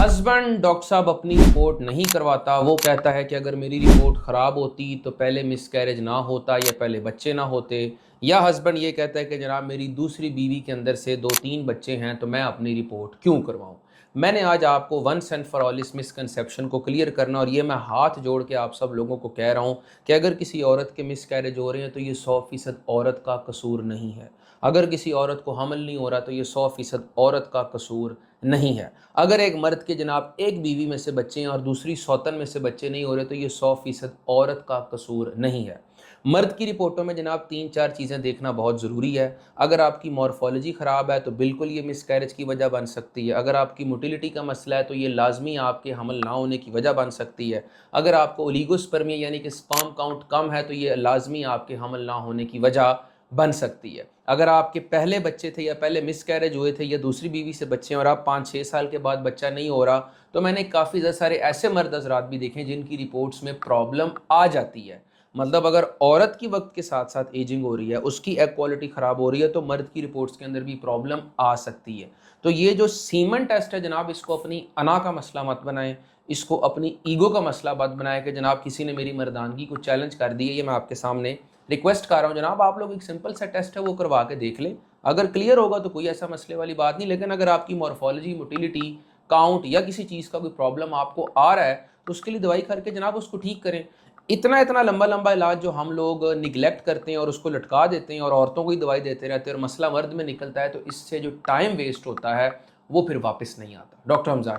Husband doctor साहब अपनी report नहीं करवाता। वो कहता है कि अगर मेरी रिपोर्ट ख़राब होती तो पहले मिसकैरेज ना होता या पहले बच्चे ना होते। या हस्बैंड ये कहता है कि जनाब मेरी दूसरी बीवी के अंदर से 2-3 बच्चे हैं तो मैं अपनी रिपोर्ट क्यों करवाऊँ। मैंने आज आपको वंस एंड फॉर ऑल इस मिसकंसेप्शन को क्लियर करना, और ये मैं हाथ जोड़ के आप सब लोगों को कह रहा हूँ कि अगर किसी औरत के मिसकैरेज हो रहे हैं तो ये 100% औरत का कसूर नहीं है। अगर किसी औरत को हमल नहीं हो रहा तो ये 100% औरत का कसूर नहीं है। अगर एक मर्द के जनाब एक बीवी में से बच्चे हैं और दूसरी सौतन में से बच्चे नहीं हो रहे तो ये 100% औरत का कसूर नहीं है। मर्द की रिपोर्टों में जनाब 3-4 चीज़ें देखना बहुत ज़रूरी है। अगर आपकी मॉर्फोलॉजी ख़राब है तो बिल्कुल ये मिसकैरेज की वजह बन सकती है। अगर आपकी मोटिलिटी का मसला है तो ये लाजमी आपके हमल ना होने की वजह बन सकती है। अगर आपको ओलिगोस्पर्मिया यानी कि स्पर्म काउंट कम है तो ये लाजमी आपके हमल ना होने की वजह बन सकती है। अगर आपके पहले बच्चे थे या पहले मिसकैरेज हुए थे या दूसरी बीवी से बच्चे हैं और आप 5-6 साल के बाद बच्चा नहीं हो रहा, तो मैंने काफ़ी सारे ऐसे मर्द हज़रात भी देखे जिनकी रिपोर्ट्स में प्रॉब्लम आ जाती है। मतलब अगर औरत की वक्त के साथ साथ एजिंग हो रही है, उसकी एग क्वालिटी ख़राब हो रही है, तो मर्द की रिपोर्ट्स के अंदर भी प्रॉब्लम आ सकती है। तो ये जो सीमन टेस्ट है जनाब, इसको अपनी अना का मसला मत बनाएं, इसको अपनी ईगो का मसला मत बनाएं कि जनाब किसी ने मेरी मर्दानगी को चैलेंज कर दी है। ये मैं आपके सामने रिक्वेस्ट कर रहा हूँ जनाब, आप लोग एक सिंपल सा टेस्ट है वो करवा के देख लें। अगर क्लियर होगा तो कोई ऐसा मसले वाली बात नहीं, लेकिन अगर आपकी मॉर्फोलॉजी, मोटिलिटी, काउंट या किसी चीज़ का कोई प्रॉब्लम आपको आ रहा है तो उसके लिए दवाई करके जनाब उसको ठीक करें। इतना लंबा लंबा इलाज जो हम लोग निगलेक्ट करते हैं और उसको लटका देते हैं और औरतों को ही दवाई देते रहते हैं और मसला मर्द में निकलता है, तो इससे जो टाइम वेस्ट होता है वो फिर वापस नहीं आता। डॉक्टर हमजा।